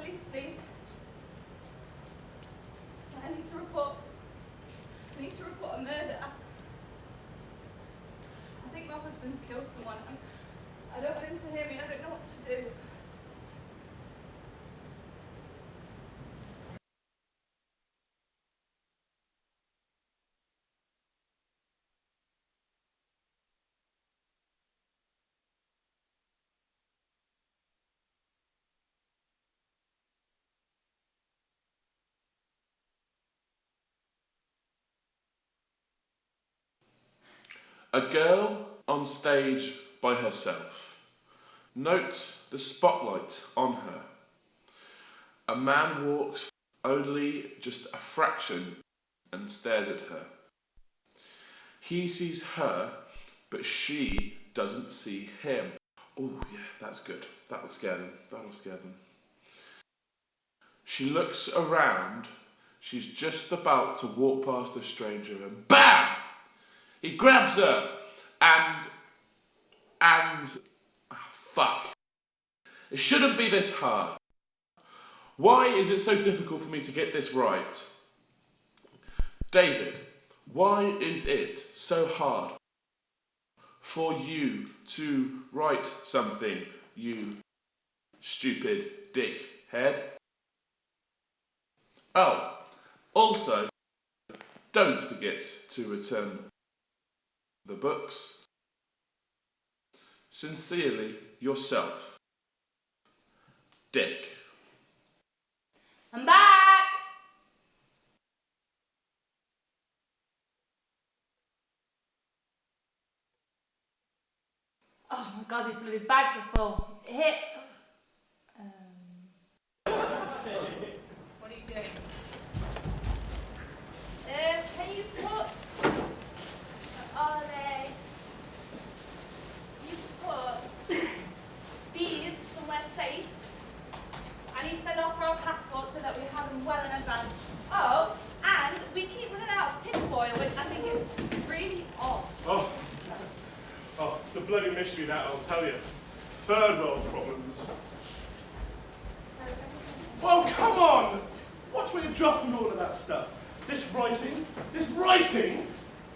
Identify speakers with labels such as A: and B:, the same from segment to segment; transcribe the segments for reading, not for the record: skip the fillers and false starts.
A: Please, please. I need to report a murder. I think my husband's killed someone. I don't want him to hear me. I don't know what to do.
B: A girl on stage by herself. Note the spotlight on her. A man walks only just a fraction and stares at her. He sees her, but she doesn't see him. Oh yeah, that's good. That'll scare them. That'll scare them. She looks around. She's just about to walk past a stranger and BAM! He grabs her and fuck. It shouldn't be this hard. Why is it so difficult for me to get this right? David, why is it so hard for you to write something, you stupid dickhead? Oh, also, don't forget to return the books. Sincerely, yourself, Dick.
A: I'm back! Oh my god, these bloody bags are full. Hit. What are you doing? Can you put... Are they... You put these somewhere safe. I need to send off for our passports so that we have them well in advance. Oh, and we keep running out of tin foil, which I think is really odd.
C: Oh, it's a bloody mystery that, I'll tell you. Third world problems. Oh, come on! Watch where you're dropping all of that stuff. This writing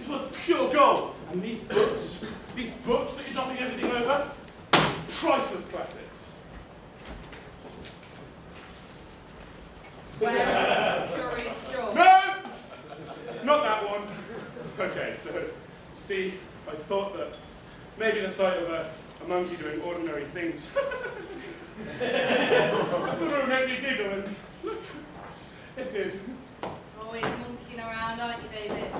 C: is worth pure gold. And these books that you're dropping everything over, priceless classics.
A: Well, curious job.
C: No! Not that one. Okay, so, see, I thought that maybe the sight of a monkey doing ordinary things I thought it would make me giggle, and look, it did.
A: Always monkeying around, aren't you, David?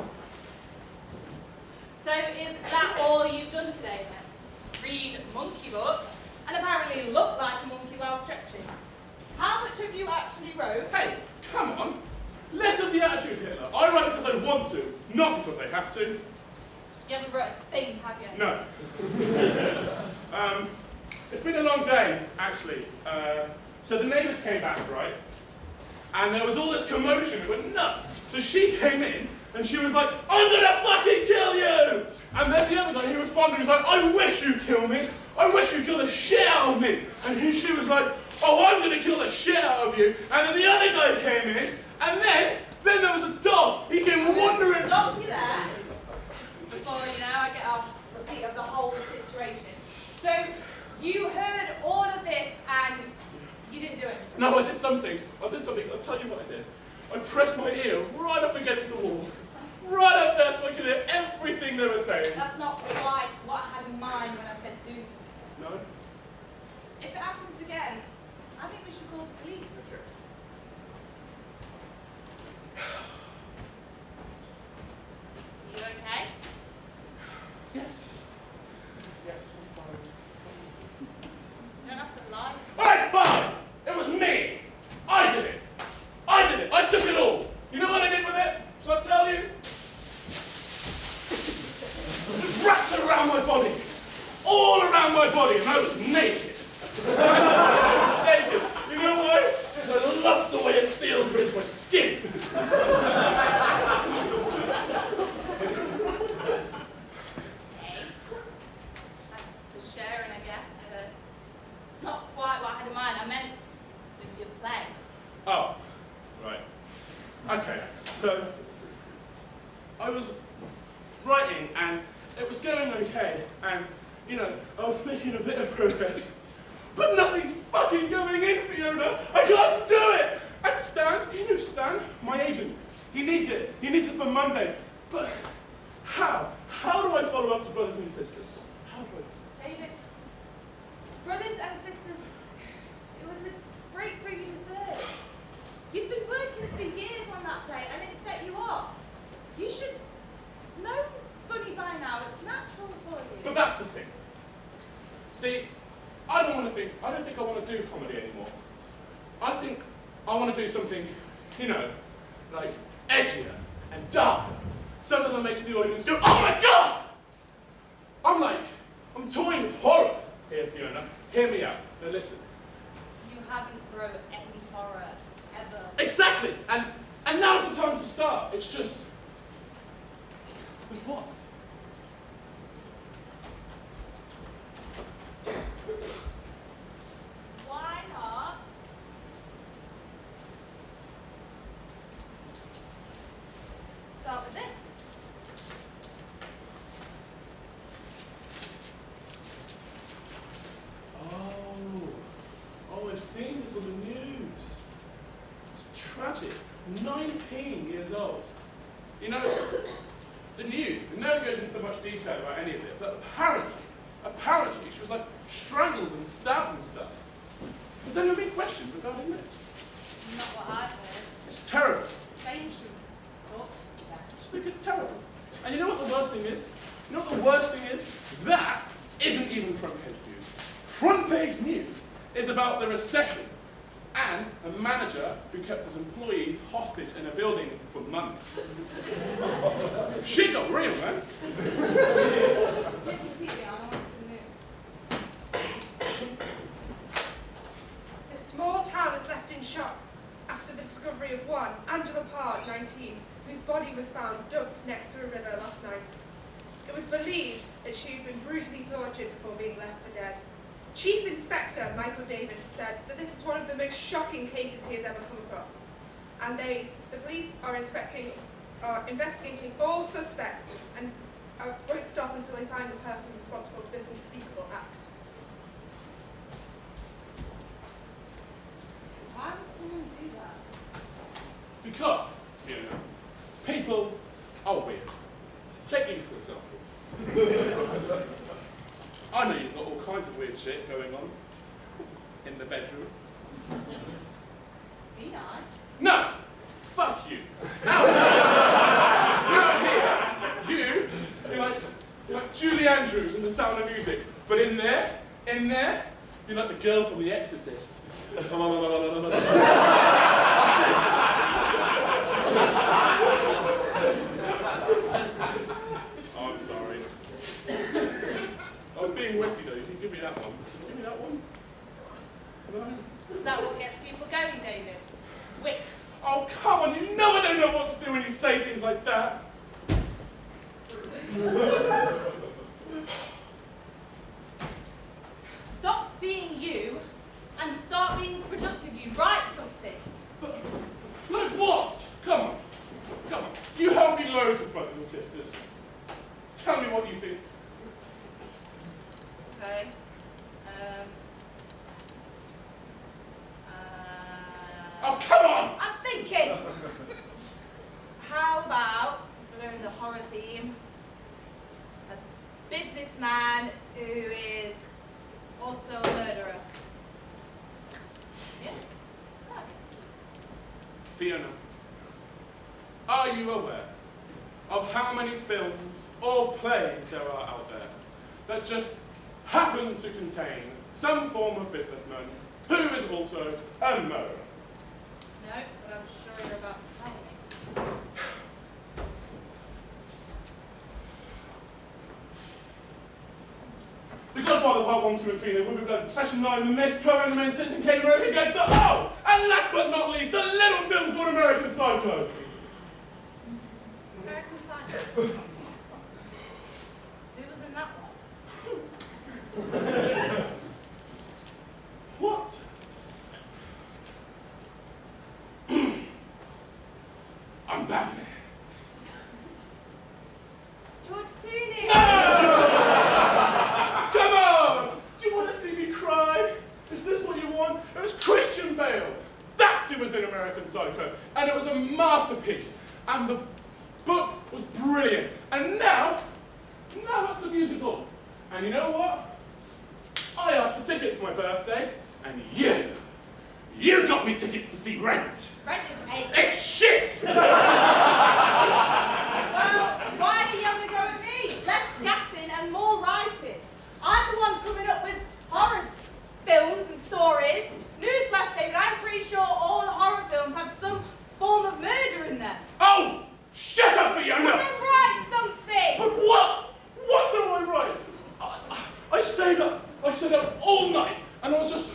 A: So is that all you've done today then? Read monkey books and apparently look like a monkey while stretching. How much have you actually wrote?
C: Hey, come on. Less of the attitude, Hitler. I write because I want to, not because I have to.
A: You haven't wrote a thing, have you?
C: No. It's been a long day, actually. So the neighbours came back, right? And there was all this commotion. It was nuts. So she came in, and she was like, I'm gonna fucking kill you! And then the other guy, he responded, he was like, I wish you'd kill me. I wish you'd kill the shit out of me. And she was like, oh, I'm gonna kill the shit out of you. And then the other guy came in, and then there was a dog. He came wandering.
A: Stop you there. Before, I get a repeat of the whole situation. So, you heard all of this and you didn't do it?
C: No, I did something. I'll tell you what I did. I pressed my ear right up against the wall. Right up there so I could hear everything they were saying.
A: That's not quite what I had in mind when I said do something.
C: No?
A: If it happens again, I think we should call the police.
C: Okay.
A: You okay?
C: Yes. Yes, I'm fine.
A: You don't have to lie to me.
C: Alright, fine! It was me! I did it! I took it all! You know what I did with it? Shall I tell you? Just wrapped it around my body. All around my body, and I was naked. Naked. You know why?
A: play.
C: Oh, right. Okay, so I was writing and it was going okay, and you know, I was making a bit of progress. But nothing's fucking going in, Fiona! I can't do it! And Stan, you know Stan, my agent, he needs it. He needs it for Monday. But how? How do I follow up to brothers and sisters? How do I?
A: David, brothers and sisters, it was the breakthrough you deserved. You've been working for years on that play and it set you off. You should know funny by now. It's natural for you.
C: But that's the thing. See, I don't think I want to do comedy anymore. I think I want to do something, you know, like edgier and darker. Something that makes the audience go, oh my God! I'm toying with horror here, Fiona. Hear me out. Now listen.
A: You haven't wrote any horror ever.
C: Exactly! And now's the time to start. It's just, with what?
A: Why not? Start with this.
C: Oh, I've seen this on the news. It's tragic. 19 years old. You know, the news, it never goes into much detail about any of it, but apparently she was like strangled and stabbed and stuff. Has anyone been questioned regarding this?
A: Not what I've heard.
C: It's terrible.
A: Same she's talked
C: I just think it's terrible. And you know what the worst thing is? You know what the worst thing is? That isn't even front page news. Front page news is about the recession and a manager who kept his employees hostage in a building for months. Shit got real, man.
D: The small town is left in shock after the discovery of one, Angela Parr, 19, whose body was found dumped next to a river last night. It was believed that she had been brutally tortured before being left for dead. Chief Inspector Michael Davis said that this is one of the most shocking cases he has ever come across. And the police are investigating all suspects and won't stop until they find the person responsible for this unspeakable act.
A: Why would someone do that?
C: Because, you know, people are weird. Take you, for example. I know you've got all kinds of weird shit going on in the bedroom.
A: Be nice.
C: No! Fuck you! Out here, you're like Julie Andrews in The Sound of Music, but in there, you're like the girl from The Exorcist. I'm sorry. I was being witty though, you can give me that one. Give me that one. No?
A: Is that what gets people going, David? Wit.
C: Oh, come on, you know I don't know what to do when you say things like that.
A: Stop being you and start being productive. You write something.
C: But, like what? Come on. You help me loads with brothers and sisters. Tell me what you think.
A: Okay.
C: Oh, come on!
A: I'm thinking. How about, if we're going the horror theme, a businessman who is also a murderer? Yeah? Right.
C: Fiona, are you aware of how many films or plays there are out there that just happen to contain some form of businessman who is also a murderer?
A: No, but I'm sure you're about to tell me.
C: Because while the part 1, 2, and 3, they will be blood. Section 9, The Mist, 12 and the Men, Citizen Kane, American Gangster. Oh! And last but not least, the little film called American Psycho.
A: American Psycho. Who was in that one?
C: What? I'm Batman.
A: George Clooney.
C: No! Come on! Do you want to see me cry? Is this what you want? It was Christian Bale. That's who was in American Psycho. And it was a masterpiece. And the book was brilliant. And now it's a musical. And you know what? I asked for tickets for my birthday, and you got me tickets to see Rent.
A: Rent is egg.
C: It's shit!
A: Well, why are you having to go with me? Less gassing and more writing. I'm the one coming up with horror films and stories. Newsflash, David, I'm pretty sure all the horror films have some form of murder in them.
C: Oh! Shut up, Fiona!
A: Then write something!
C: But what? What do I write? I stayed up all night, and I was just,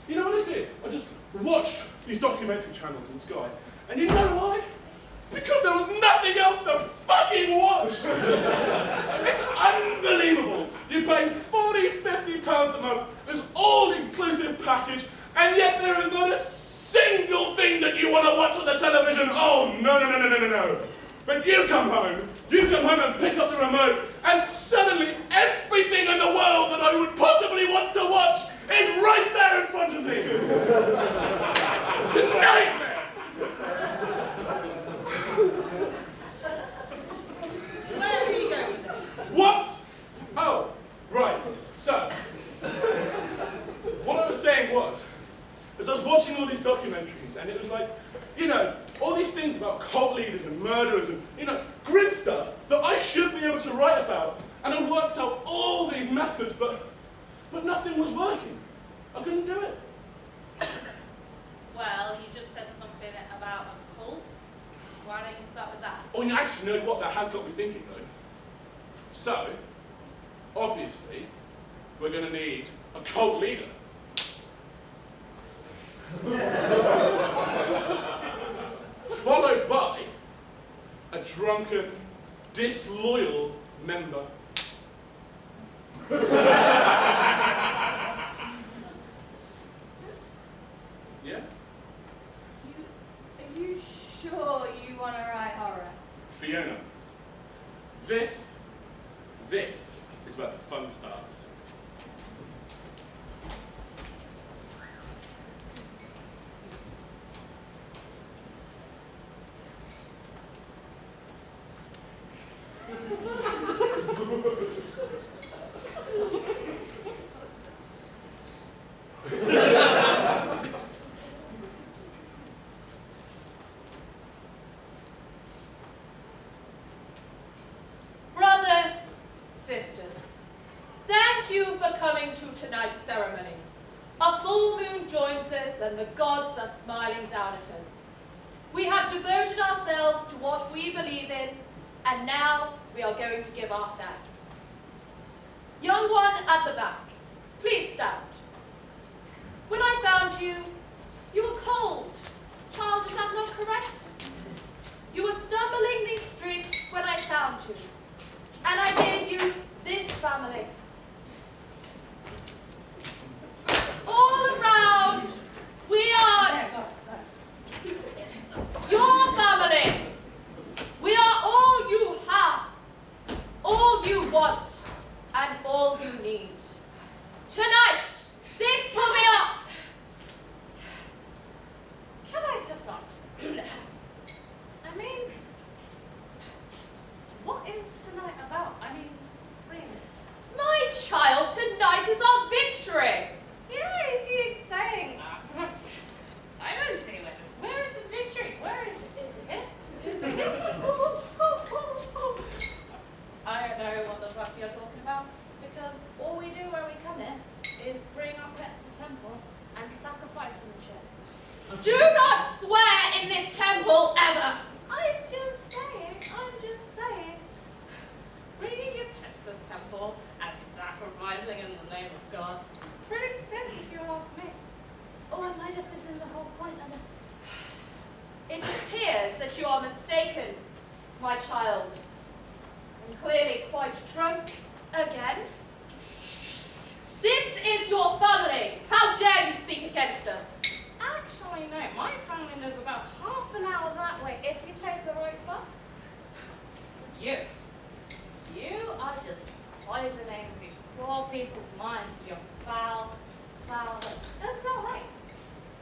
C: you know what I did? I just watched these documentary channels in Sky, and you know why? Because there was nothing else to fucking watch! It's unbelievable! You pay £40–50 a month, this all-inclusive package, and yet there is not a single thing that you want to watch on the television! Oh, no. But you come home and pick up the remote, and suddenly everything in the world that I would possibly want to watch is right there in front of me! It's a nightmare!
A: Where are you going with this?
C: What? Oh, right. So, what I was saying was I was watching all these documentaries, and it was like, you know, all these things about cult leaders and murderers and, you know, grim stuff that I should be able to write about. And I worked out all these methods, but nothing was working. I couldn't do it.
A: Well, you just said something about a cult. Why don't you start with that?
C: Oh, you actually know what? That has got me thinking, though. So, obviously, we're going to need a cult leader. Followed by a drunken, disloyal member. Yeah?
A: Are you sure you want to write horror?
C: Fiona, this is where the fun starts.
E: Brothers, sisters, thank you for coming to tonight's ceremony. A full moon joins us and the gods are smiling down at us. We have devoted ourselves to what we believe in, and now we are going to give our thanks. Young one at the back, please stand. When I found you, you were cold. Child, is that not correct? You were stumbling these streets when I found you, and I gave you this family. All around, we are your family. We are all you have, all you want, and all you need. Tonight, this will be up.
A: Can I just ask? I mean, what is tonight about? I mean, really?
E: My child, tonight is our victory.
A: Yeah, he keeps saying that. I don't see where is the victory? Where is it? Is it here? Is it here? I don't know what the fuck you're talking about, because all we do when we come here is bring our pets to temple and sacrifice them and shit.
E: Do not swear in this temple ever.
A: I'm just saying. Bringing your pets to the temple and sacrificing in the name of God is pretty simple if you ask me. Or am I just missing the whole point of it?
E: It appears that you are mistaken, my child, and clearly quite drunk again. This is your family. How dare you speak against us?
A: Actually, no. My family lives about half an hour that way if you take the
E: You are just poisoning these poor people's minds with your foul. That's not right.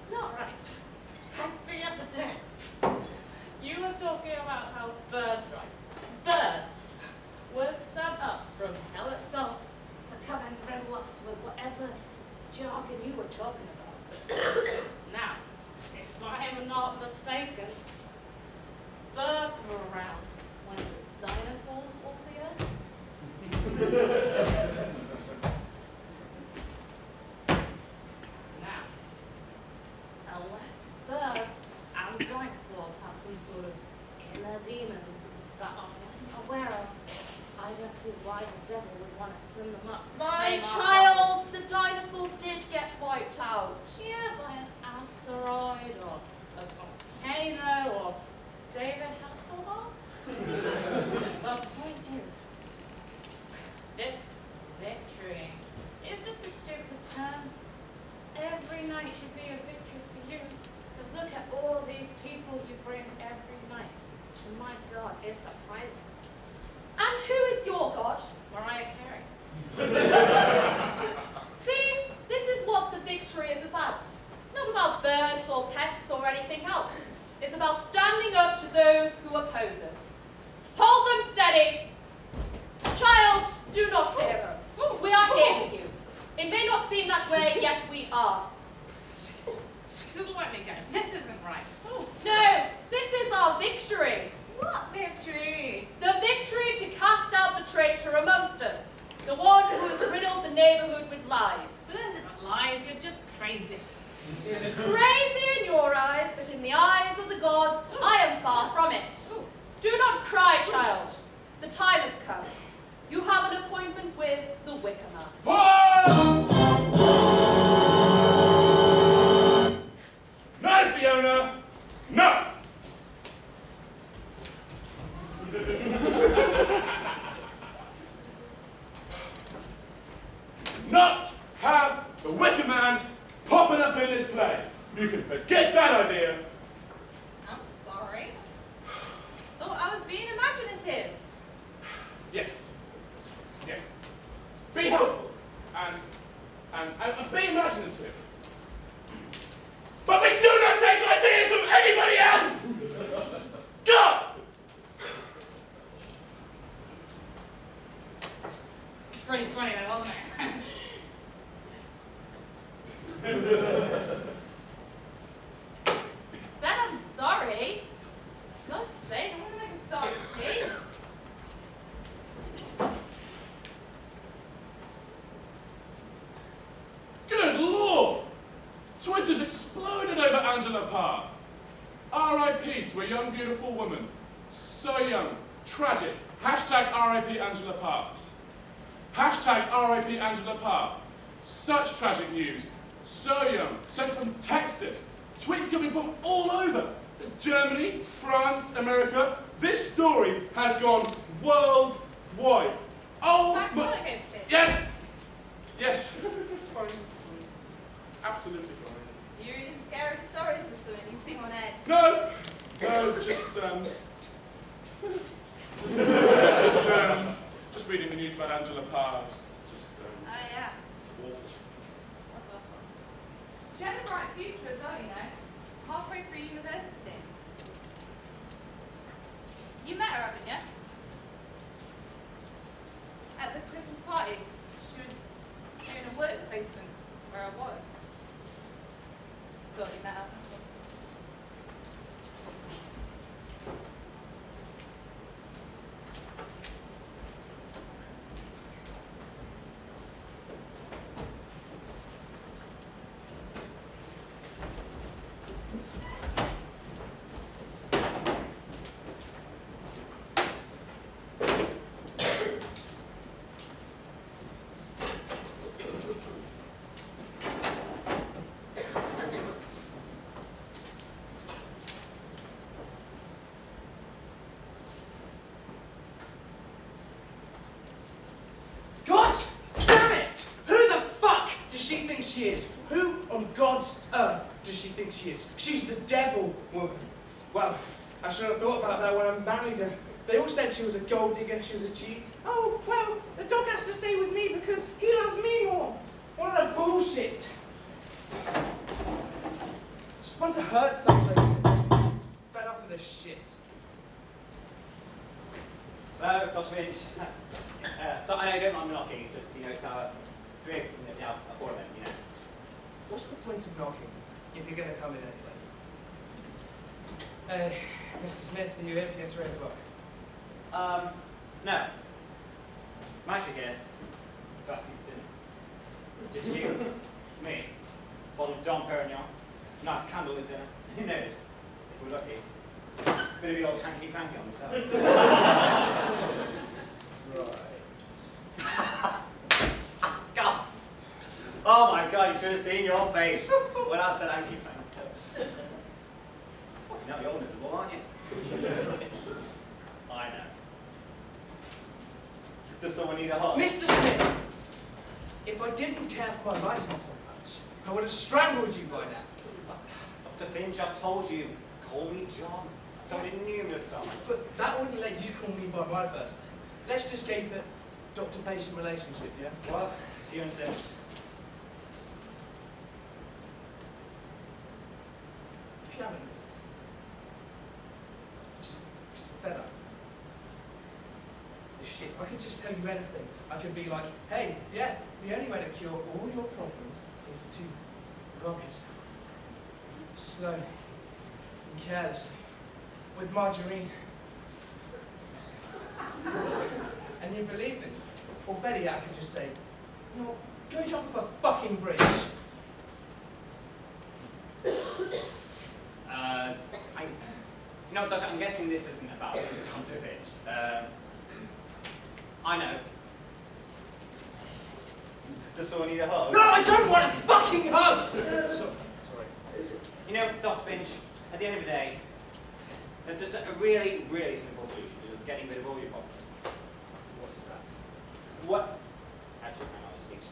E: It's not right. The other day, you were talking about how birds were sent up from hell itself to come and riddle us with whatever jargon you were talking about. Now, if I am not mistaken, birds were around when the dinosaurs walked the earth. Now, unless birds and dinosaurs have some sort of inner demons that I wasn't aware of, I don't see why the devil would want to send them up to
F: My
E: claim our
F: child, the dinosaurs did get wiped out.
E: yeah, by an asteroid or a volcano or David Hasselhoff. The point is, this victory is just a stupid term. Every night should be a victory for you. Because look at all these people you bring every night. Which, my God, is surprising.
F: And who is your god?
E: Mariah Carey.
F: See, this is what the victory is about. It's not about birds or pets or anything else. It's about standing up to those who oppose us. Hold them steady. Child, do not fear us. We are here for you. It may not seem that way, yet we are.
E: Let me go. This isn't right.
F: No, this is our victory.
E: What victory?
F: The victory to cast out the traitor amongst us. The one who has riddled the neighborhood with lies.
E: This isn't lies, you're just crazy.
F: Crazy in your eyes, but in the eyes of the gods, I am far from it. Do not cry, child. The time has come. You have an appointment with the Wicker Man.
C: No, Fiona! No! Not have the Wicker Man popping up in this play. You can forget that idea.
A: I'm sorry. Thought I was being imaginative.
C: Yes. Yes. Be helpful and be imaginative. But we do not take ideas from anybody else! Go!
E: Pretty funny though, wasn't it?
A: Said I'm sorry. God's sake, I'm gonna make a start with tea.
C: Good Lord! Twitter's exploded over Angela Parr. R.I.P. to a young, beautiful woman. So young. Tragic. Hashtag R.I.P. Angela Parr. Hashtag R.I.P. Angela Parr. Such tragic news. So young. Sent from Texas. Tweets coming from all over. Germany, France, America. This story has gone worldwide. Oh
A: Back
C: my...
A: holiday tea.
C: Yes! Yes. It's fine. Absolutely fine.
A: You're reading scary stories or something, you seem on edge.
C: No, just reading the news about Angela Parr.
A: Oh yeah.
C: Awful.
A: What's up? She had a bright future as well, you know. Halfway through university. You met her, haven't you? At the Christmas party. She was doing a work placement where I worked. Thought you met her. That's all.
G: God damn it! Who the fuck does she think she is? Who on God's earth does she think she is? She's the devil woman. Well, I should have thought about that when I married her. They all said she was a gold digger, she was a cheat. Oh, well, the dog has to stay with me because he loves me more. What a bullshit. Just want to hurt something. Fed up with this shit.
H: Hello, Dr. Finch. So I know you don't mind me knocking, it's just, it's our appointment,
G: What's the point of knocking if you're going to come in anyway? Mr. Smith, are you here for your 3 o'clock?
H: No. I'm actually here for asking to dinner. Just you, me, bottle of Dom Perignon, nice candlelit dinner. Who knows, if we're lucky, bit of the old hanky-panky on the side.
G: Right.
H: God! Oh my God, you should have seen your face when I said hanky-panky. Now you're miserable, aren't you? I know. Does someone need a hug?
G: Mr. Smith, if I didn't care for my license so much, I would have strangled you by now.
H: Dr. Finch, I've told you, call me John. I've done it numerous times.
G: But that wouldn't let you call me by my first name. Let's just keep it doctor-patient relationship, yeah?
H: Well, if you insist.
G: If you haven't noticed, just fed up. This shit, I could just tell you anything. I could be like, hey, yeah, the only way to cure all your problems is to rob yourself. Slowly and carelessly. With margarine. And you believe me. Or better yet, I could just say, go jump off a fucking bridge.
H: Doctor, I'm guessing this isn't about this, Dr. Finch. I know. Does someone need a hug?
G: No, I don't want a fucking hug! Sorry.
H: Dr. Finch, at the end of the day, there's just a really, really simple solution to just getting rid of all your problems.
G: What is that?
H: What? Actually, hang on, I just need to...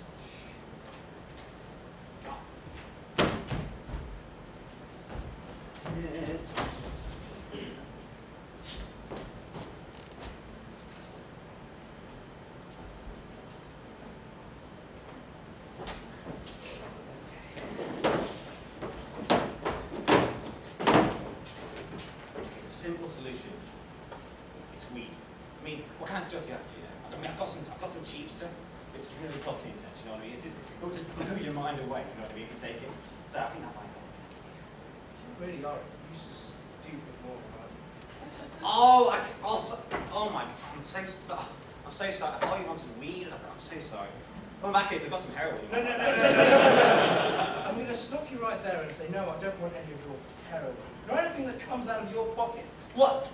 H: Simple solution. It's weed. I mean, what kind of stuff you have to do? I've got some cheap stuff. It's really fucking intense, you know what I mean? It will just blow your mind away, you know what I mean, if you take it. So I think that might help.
G: You really are. You used to stupid more, right?
H: Oh my God, I'm so sorry. I'm so sorry. I thought you wanted weed. I'm so sorry. Well, in that case, I've got some heroin.
G: No. I'm going to stop you right there and say, no, I don't want any of your heroin. Not anything that comes out of your pockets.
H: What?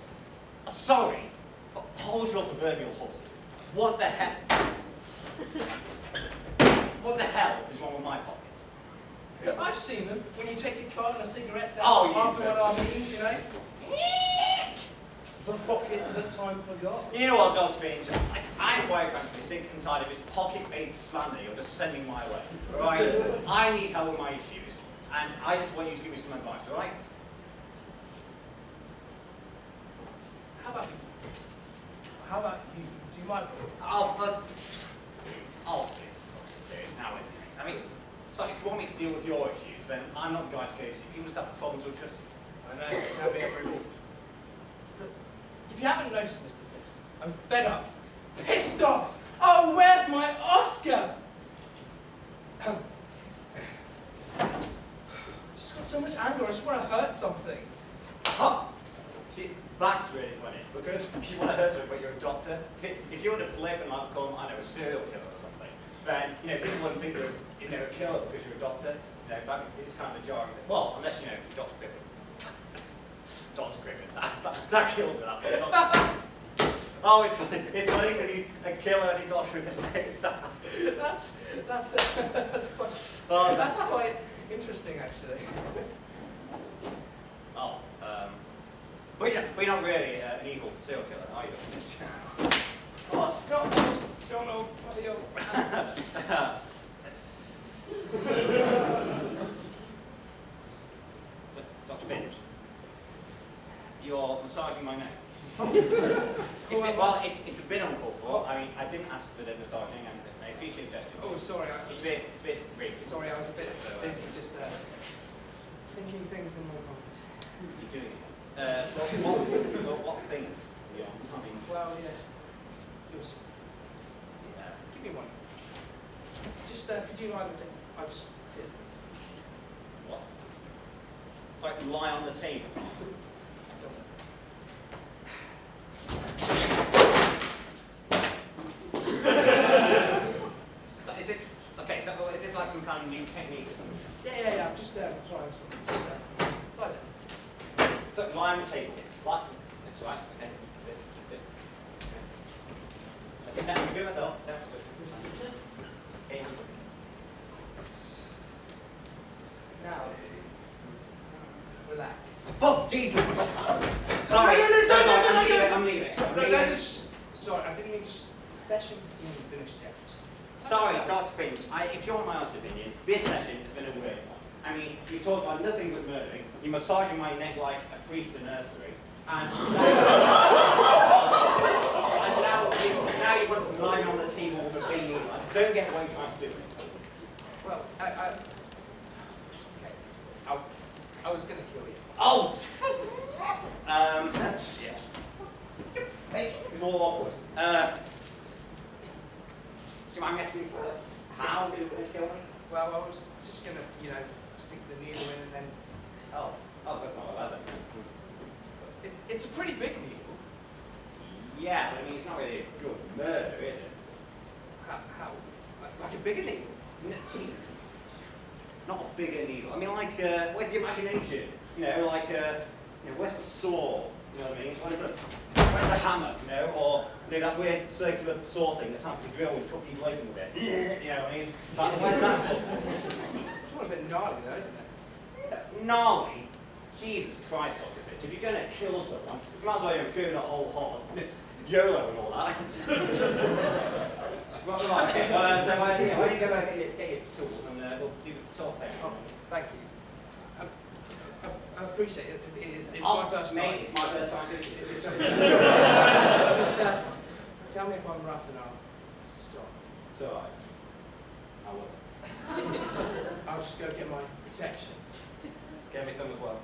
H: Sorry, but hold your proverbial horses. What the heck? What the hell is wrong with my pockets?
G: I've seen them when you take a carton of cigarettes out
H: Oh, you
G: after one of our
H: bet.
G: meetings, The pockets that time forgot.
H: You know what, Dr. Finch? I'm quite frankly sick and tired of this pocket-based slander you're just sending my way. Right? I need help with my issues, and I just want you to give me some advice, all right?
G: How about you? How about you? Do you mind?
H: Oh, serious now, isn't it? I mean, so if you want me to deal with your issues, then I'm not the guy to go to. You just have problems with trust.
G: I know, it's how me every week. Look, if you haven't noticed, Mr. Smith, I'm fed up, pissed off. Oh, where's my Oscar? Just got so much anger, I just want to hurt something.
H: Huh. See, that's really funny, because if you want to hurt someone, but you're a doctor, see, if you want to flip and like become, I don't know, a serial killer or something, then, people wouldn't think you're, a killer because you're a doctor. But it's kind of a jarring thing. Well, unless, Dr. Crippen. Dr. Crippen. That killed me, that one. Oh, it's funny because he's a killer and he doctor at the same time.
G: That's quite interesting, actually.
H: Oh, but you're not really an evil serial killer, are you?
G: What? Don't know.
H: Dr. Finch, you're massaging my neck. It's a bit uncalled for. I mean, I didn't ask for the massaging, and I appreciate the gesture.
G: Oh, sorry.
H: It's a bit brief.
G: Sorry, I was a bit busy, just thinking things in my mind.
H: You're doing it. What things? Yeah, I mean,
G: Well, yeah. Yours. Give me one second. Just, could you lie on the table? I'll just...
H: what? It's like lie on the table. So is this okay? So is this like some kind of new technique or something?
G: Yeah. I'm just trying something. Just, lie down.
H: So lie on the table. Lie. That's right. Okay. It's a bit. Okay. Now I'm doing myself. That's good. Okay. Hands up.
G: Now, relax.
H: Oh, Jesus! Sorry.
G: No.
H: I'm leaving.
G: Sorry, I didn't mean to... Session isn't even finished yet.
H: Sorry, Dr. Finch. If you want my honest opinion, this session has been a weird one. I mean, you talked about nothing but murdering. You're massaging my neck like a priest in nursery. And now you want some lying on the table with a beanie. I just don't get what you're trying to do.
G: Well, I was going to kill you.
H: Oh! Yeah. Hey, it's all awkward. Do you mind asking how you were going to kill me?
G: Well, I was just going to, stick the needle in and then...
H: Oh, that's not bad then.
G: It's a pretty big needle.
H: Yeah, but I mean, it's not really a good murder, is it?
G: How? Like a bigger needle?
H: No, Jesus. Not a bigger needle. I mean, like, where's the imagination? Where's the saw? You know what I mean? Where's the hammer? Or that weird circular saw thing that sounds like a drill with a couple of people open with it. You know what I mean? Like, where's that sort of stuff?
G: It's all a bit gnarly though, isn't it?
H: Gnarly? Jesus Christ, Dr. Fitch. If you're going to kill someone, you might as well go the whole hog. YOLO and all that. Right, okay. So why don't you go back and get your tools and we'll do the talk there.
G: Oh, thank you. I appreciate it. It's my first
H: mate,
G: time.
H: it's my first time doing this.
G: Just tell me if I'm rough and I'll stop.
H: It's alright. I will.
G: I'll just go get my protection.
H: Get me some as well.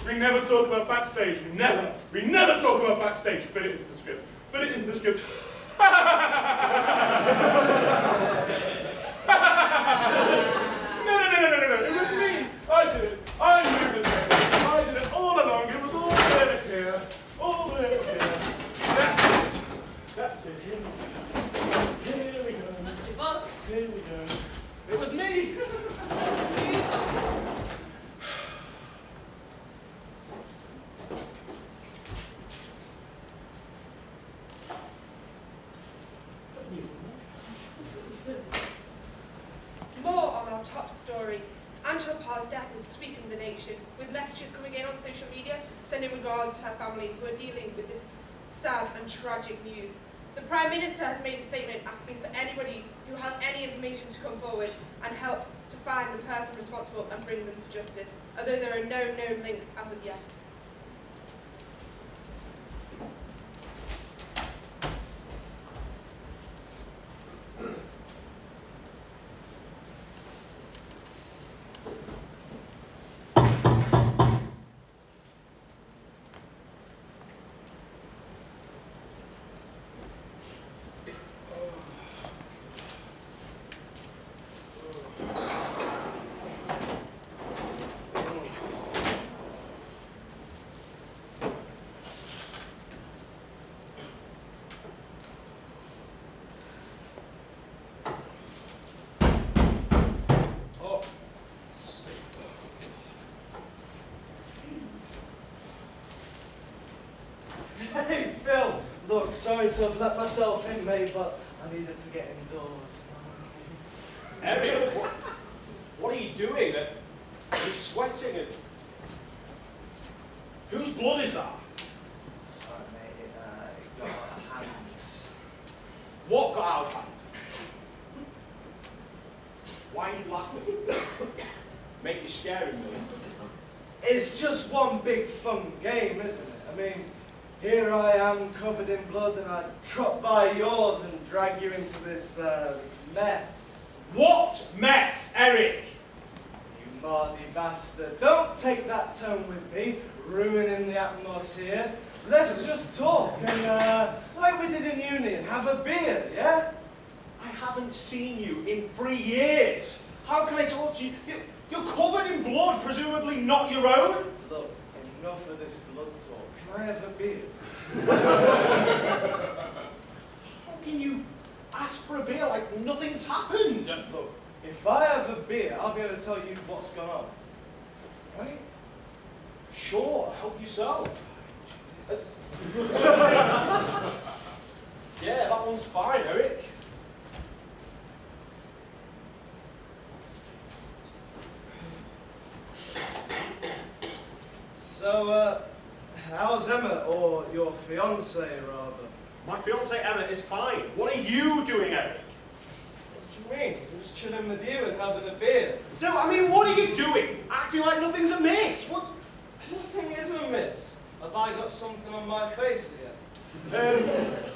C: We never talk about backstage. Fit it into the script. Fit it into the script. No. It was me. I did it. I knew this. I did it all along. It was all there here. All there here. That's it. That's it. Here we go. Here we go.
D: Angela Parr's death is sweeping the nation, with messages coming in on social media sending regards to her family who are dealing with this sad and tragic news. The Prime Minister has made a statement asking for anybody who has any information to come forward and help to find the person responsible and bring them to justice, although there are no known links as of yet.
G: Hey, Phil! Look, sorry to have let myself in, mate, but I needed to get indoors.
H: Eric, what are you doing? You're sweating. Whose blood is that?
G: Sorry, mate, it got out of hand.
H: What got out of hand? Why are you laughing? Make you scaring me.
G: It's just one big fun game, isn't it? I mean, here I am covered in blood and I drop by yours and drag you into this mess.
H: What mess, Eric?
G: You mardy bastard. Don't take that tone with me, ruining the atmosphere. Let's just talk and, like we did in uni, and have a beer, yeah?
H: I haven't seen you in 3 years. How can I talk to you? You're covered in blood, presumably not your own.
G: Look, enough of this blood talk. Can I have a beer?
H: How can you ask for a beer like nothing's happened?
G: Look, if I have a beer, I'll be able to tell you what's gone on. Right?
H: Sure, help yourself. Yeah, that one's fine, Eric.
G: So, how's Emma, or your fiancée, rather?
H: My fiancée Emma is fine. What are you doing, Eric?
G: What do you mean? I'm just chilling with you and having a beer.
H: No, I mean, what are you doing? Acting like nothing's amiss. What?
G: Nothing is amiss. Have I got something on my face yet?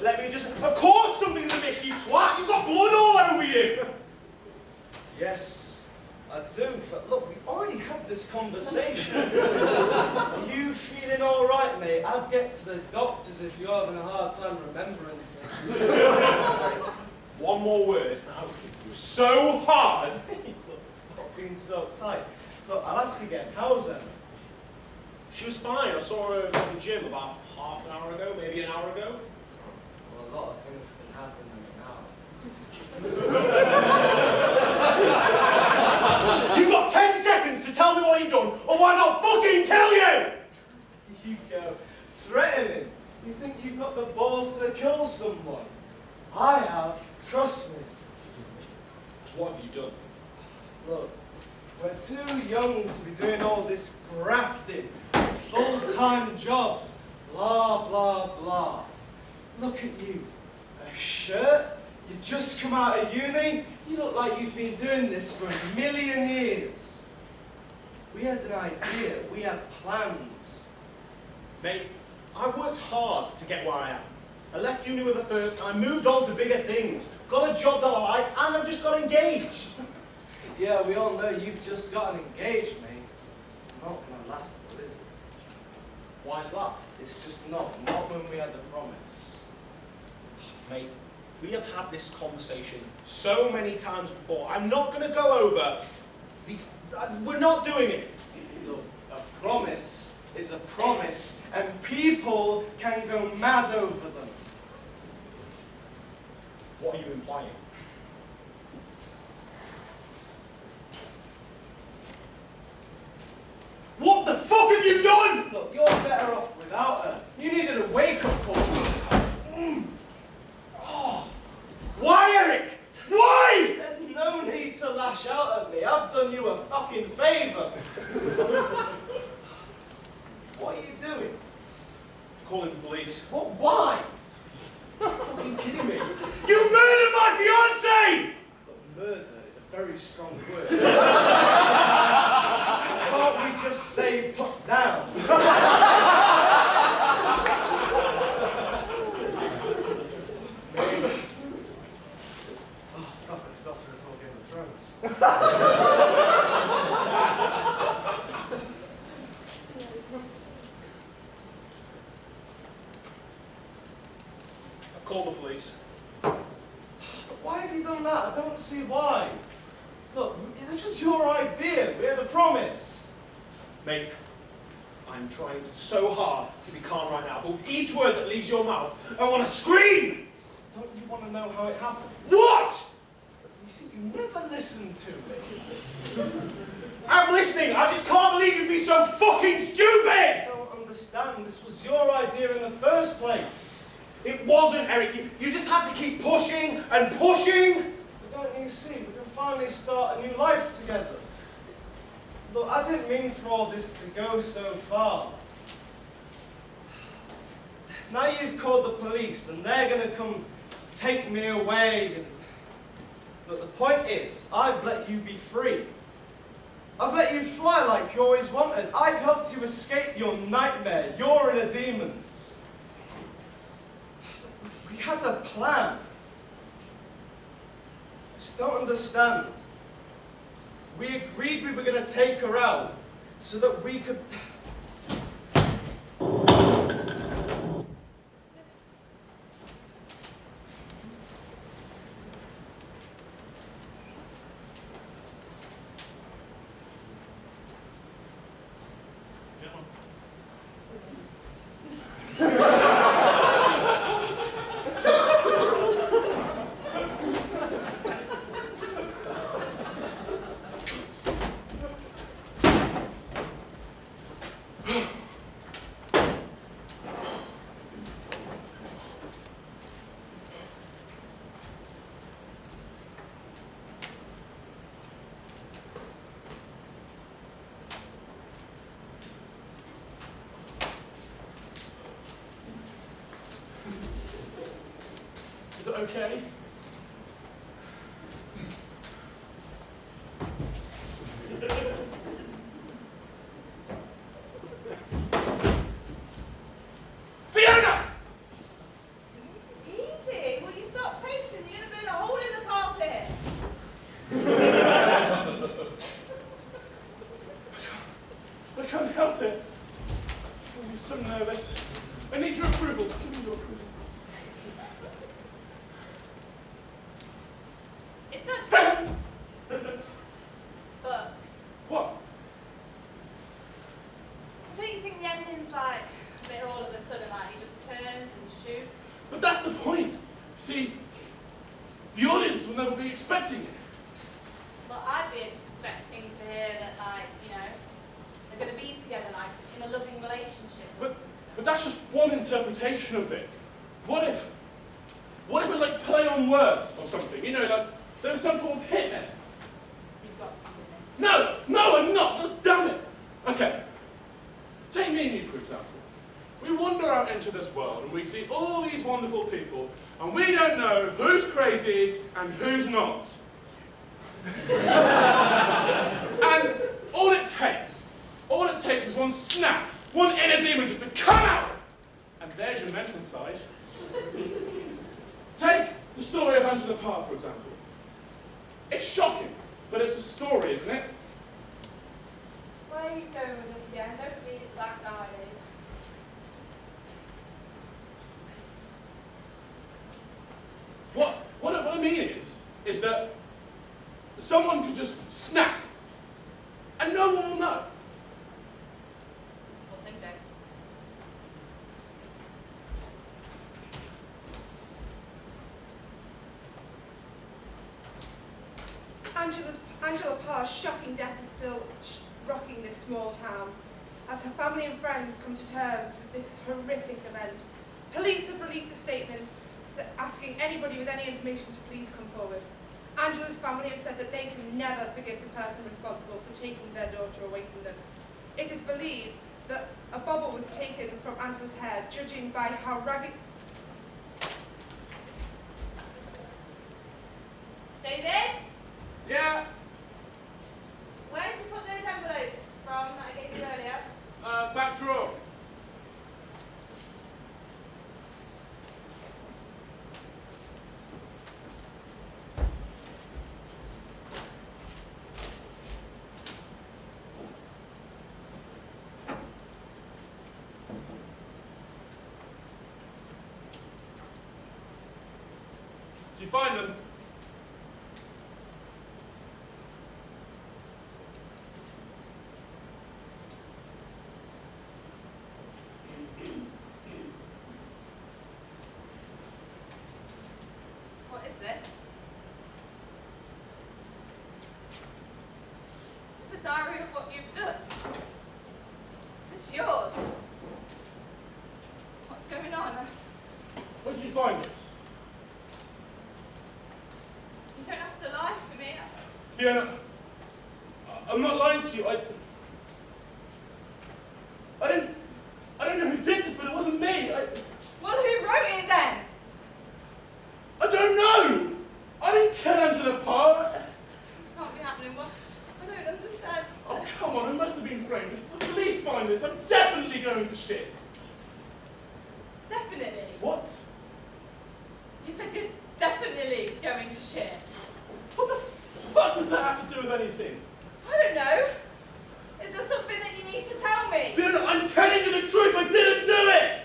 H: Let me just... Of course something's amiss, you twat! You've got blood all over you!
G: Yes, I do. Look, we've already had this conversation. Are you feeling all right, mate? I'd get to the doctors if you're having a hard time remembering things.
H: One more word. I'll kick you so hard.
G: Look, stop being so tight. Look, I'll ask again. How's Emma?
H: She was fine. I saw her at the gym about half an hour ago, maybe an hour ago.
G: Well, a lot of things can happen in an hour.
H: You've got 10 seconds to tell me what you've done, otherwise I'll fucking kill you!
G: You go threatening. You think you've got the balls to kill someone? I have. Trust me.
H: What have you done?
G: Look, we're too young to be doing all this grafting, full-time jobs, blah, blah, blah. Look at you. A shirt? You've just come out of uni? You look like you've been doing this for a million years. We had an idea. We had plans.
H: Mate, I've worked hard to get where I am. I left uni with a first, and I moved on to bigger things. Got a job that I like, and I've just got engaged.
G: Yeah, we all know you've just gotten engaged, mate. It's not going to last, though, is it?
H: Why is that?
G: It's just not when we had the promise.
H: Mate, we have had this conversation so many times before. I'm not going to go over these... we're not doing it.
G: Look, a promise is a promise, and people can go mad over them.
H: What are you implying? What the fuck have you done?
G: Look, you're better off without her. You needed a wake-up call.
H: Oh. Why, Eric? Why?
G: There's no need to lash out at me. I've done you a fucking favour. kidding me?
H: You murdered my fiancée!
G: But murder is a very strong word. Can't we just say put down? Oh, fuck, I forgot to record Game of Thrones.
C: I've called the police.
G: Why have you done that? I don't see why. Look, this was your idea. We had a promise.
H: Mate, I'm trying so hard to be calm right now, but with each word that leaves your mouth, I want to scream!
G: Don't you want to know how it happened?
H: What?
G: You see, you never listened to me.
H: I'm listening! I just can't believe you'd be so fucking stupid!
G: I don't understand. This was your idea in the first place.
H: It wasn't, Eric. You just had to keep pushing and pushing!
G: But don't you see, we can finally start a new life together. Look, I didn't mean for all this to go so far. Now you've called the police and they're going to come take me away. And look, the point is, I've let you be free. I've let you fly like you always wanted. I've helped you escape your nightmare, your inner demons. We had a plan. I just don't understand. We agreed we were going to take her out so that we could...
C: Is it okay?
A: Fiona! Easy. Will you stop pacing? You're going to burn a hole in the carpet.
C: I can't help it. I'm so nervous. I need your approval. Give me your approval.
A: It's good. But
C: What?
A: don't you think the ending's like a bit all of a sudden, like he just turns and shoots?
C: But that's the point. See, the audience will never be expecting it.
A: Well, I'd be expecting to hear that, like, you know, they're going to be together, like, in a loving relationship.
C: But that's just one interpretation of it. What if it was like play on words or something? You know, like there was some form of hitman.
A: You've got to be with me.
C: No, I'm not. God damn it. Okay. Take me and you, for example. We wander out into this world and we see all these wonderful people and we don't know who's crazy and who's not. And all it takes is one snap, one inner demon just to come out. And there's your mental side. Take the story of Angela Parr, for example. It's shocking, but it's a story, isn't it?
A: Where are you going with this again? Don't be black-eyed.
C: What I mean is that someone could just snap, and no one will know.
A: Well, think they.
D: Angela Parr's shocking death is still rocking this small town, as her family and friends come to terms with this horrific event. Police have released a statement asking anybody with any information to please come forward. Angela's family have said that they can never forgive the person responsible for taking their daughter away from them. It is believed that a bobble was taken from Angela's hair, judging by how ragged...
F: David?
C: Yeah.
F: Where did you put those envelopes from that I gave you earlier?
C: Back drawer. Did you find them?
A: What is this? Is this a diary of what you've done? Is this yours? What's going on?
C: Where did you find this?
A: You don't have to lie to me.
C: Fiona, I'm not lying to you. I don't know who did this, but it wasn't me.
A: Well, who wrote it then?
C: I don't know. I didn't kill Angela Parr.
A: This can't be happening. What? I don't understand.
C: Oh, come on, it must have been framed. If the police find this, I'm definitely going to shit.
A: Definitely.
C: What?
A: You said you're definitely going to shit.
C: What the fuck does that have to do with anything?
A: I don't know. Is there something that you need to tell me?
C: Fiona, I'm telling you the truth. I didn't do it.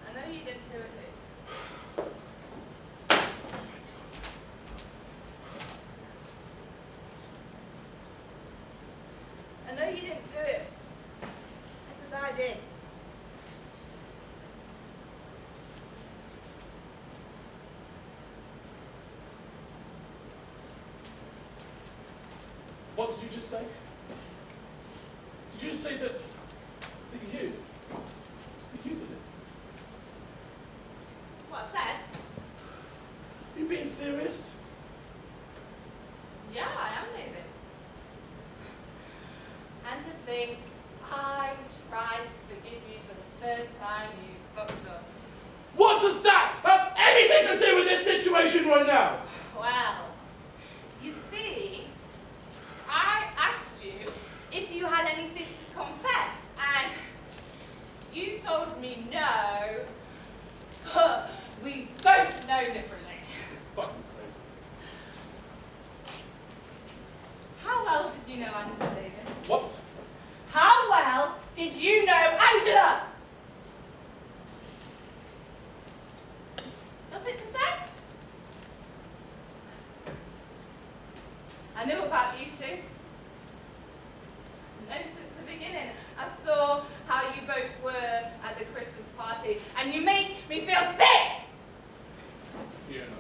A: I know you didn't do it. I know you didn't do it. Because I did.
C: What did you just say? Did you just say that you did it?
A: What I said?
C: Are you being serious?
A: Yeah, I am, David.
F: And to think I tried to forgive you for the first time you fucked up.
C: What does that have anything to do with this situation right now?
A: Well, you see, I asked you if you had anything to confess, and you told me no. We both know differently.
C: Fucking crazy.
A: How well did you know Angela, David?
C: What?
A: How well did you know Angela? Nothing to say? I knew about you two. I've known since the beginning. I saw how you both were at the Christmas party, and you make me feel sick!
C: Fiona.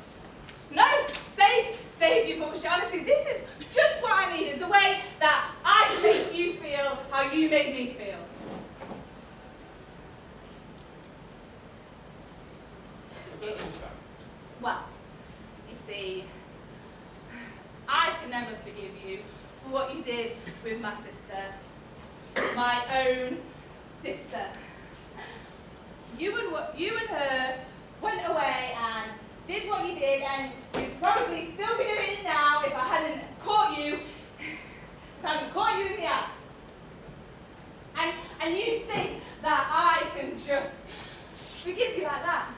A: No, save your bullshit. Honestly, this is just what I needed. The way that I make you feel how you made me feel.
C: I don't understand.
A: Well, you see, I can never forgive you for what you did with my sister. My own sister. You and her went away and did what you did, and you'd probably still be doing it now if I hadn't caught you in the act. And you think that I can just forgive you like that?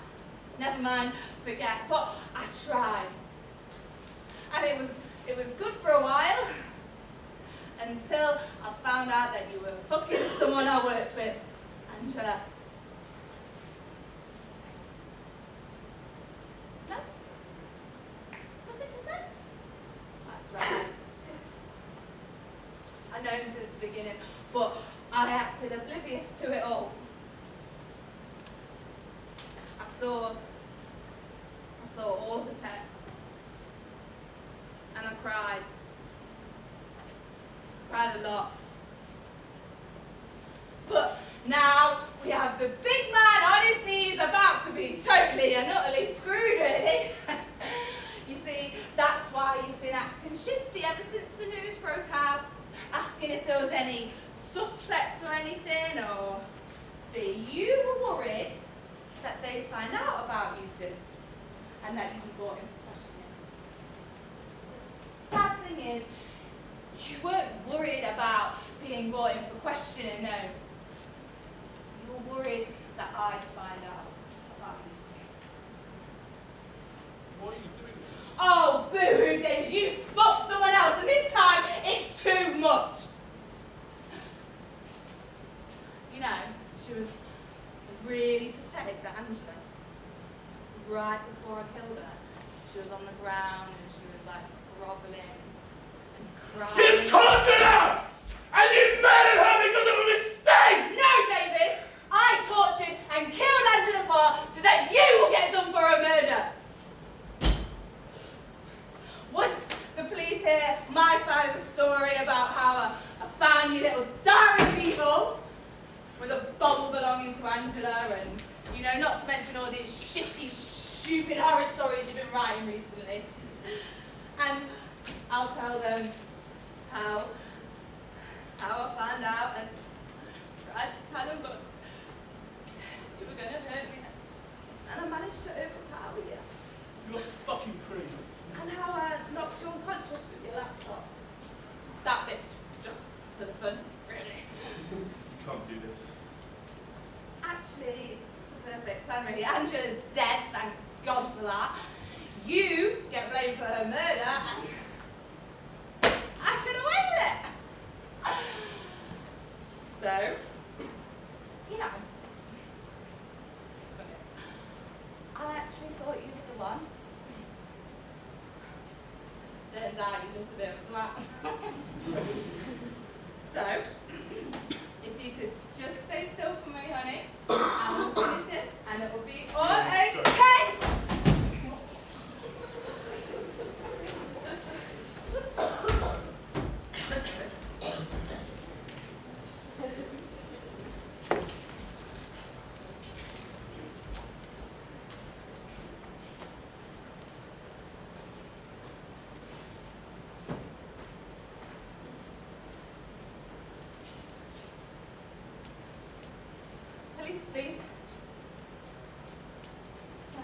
A: Never mind, forget. But I tried. And it was good for a while, until I found out that you were fucking someone I worked with, Angela. No? Nothing to say? That's right. I've known since the beginning, but I acted oblivious to it all. I saw all the texts, and I cried. Cried a lot. But now we have the big man on his knees about to be totally and utterly screwed, really. You see, that's why you've been acting shifty ever since the news broke out, asking if there was any suspects or anything, or... See, you were worried that they'd find out about and that you'd be brought in for questioning. The sad thing is, you weren't worried about being brought in for questioning, no. You were worried that I'd find out about you.
C: What are you doing?
A: Oh, boo-hoo, David, you fucked someone else, and this time it's too much. You know, she was really pathetic, that Angela. Right before I killed her, she was on the ground and she was like groveling and crying.
C: You tortured her! And you murdered her because of a mistake!
A: No, David! I tortured and killed Angela Parr so that you will get done for a murder! Once the police hear my side of the story about how I found your little diary of evil with a bubble belonging to Angela and, you know, not to mention all these shitty, stupid horror stories you've been writing recently. And I'll tell them how I found out and tried to tell them, but you were going to hurt me. And I managed to overpower you.
C: You're fucking creep.
A: And how I knocked you unconscious with your laptop. That bit's just for the fun, really.
C: You can't do this.
A: Actually, it's the perfect plan, really. Angela's dead, thank God for that. You get blamed for her murder, and I get away with it. So, you know, I actually thought you were the one. Turns out you're just a bit of a twat. So, if you could just stay still for me, honey, and we'll finish this, and it will be all okay. Please.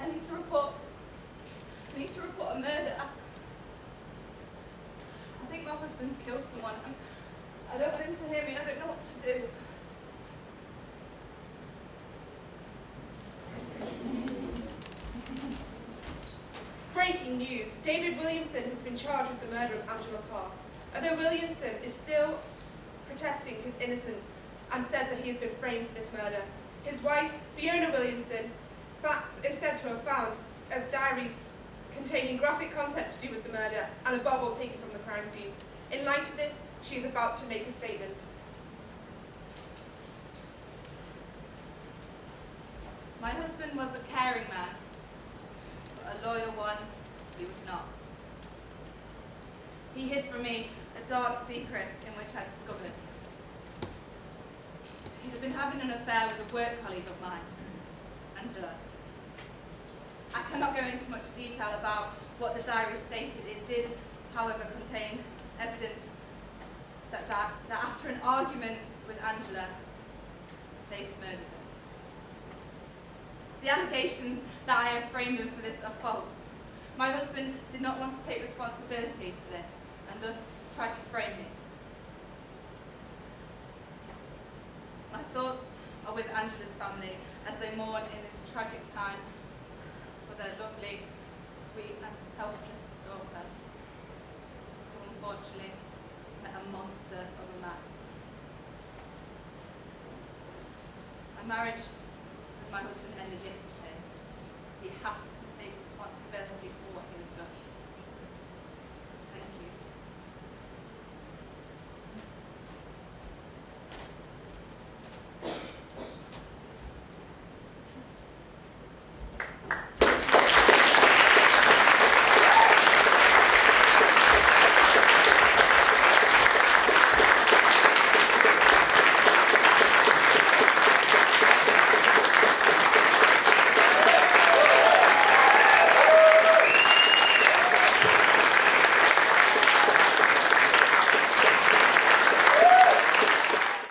A: I need to report a murder. I think my husband's killed someone. I don't want him to hear me. I don't know what to do.
D: Breaking news. David Williamson has been charged with the murder of Angela Parr. Although Williamson is still protesting his innocence and said that he has been framed for this murder, his wife, Fiona Williamson, is said to have found a diary containing graphic content to do with the murder and a bubble taken from the crime scene. In light of this, she is about to make a statement.
A: My husband was a caring man, but a loyal one he was not. He hid from me a dark secret in which I discovered. He had been having an affair with a work colleague of mine, Angela. I cannot go into much detail about what the diary stated. It did, however, contain evidence that after an argument with Angela, David murdered her. The allegations that I have framed him for this are false. My husband did not want to take responsibility for this, and thus tried to frame me. My thoughts are with Angela's family as they mourn in this tragic time for their lovely, sweet and selfless daughter, who unfortunately met a monster of a man. My marriage with my husband ended yesterday. He has to take responsibility for what he has done.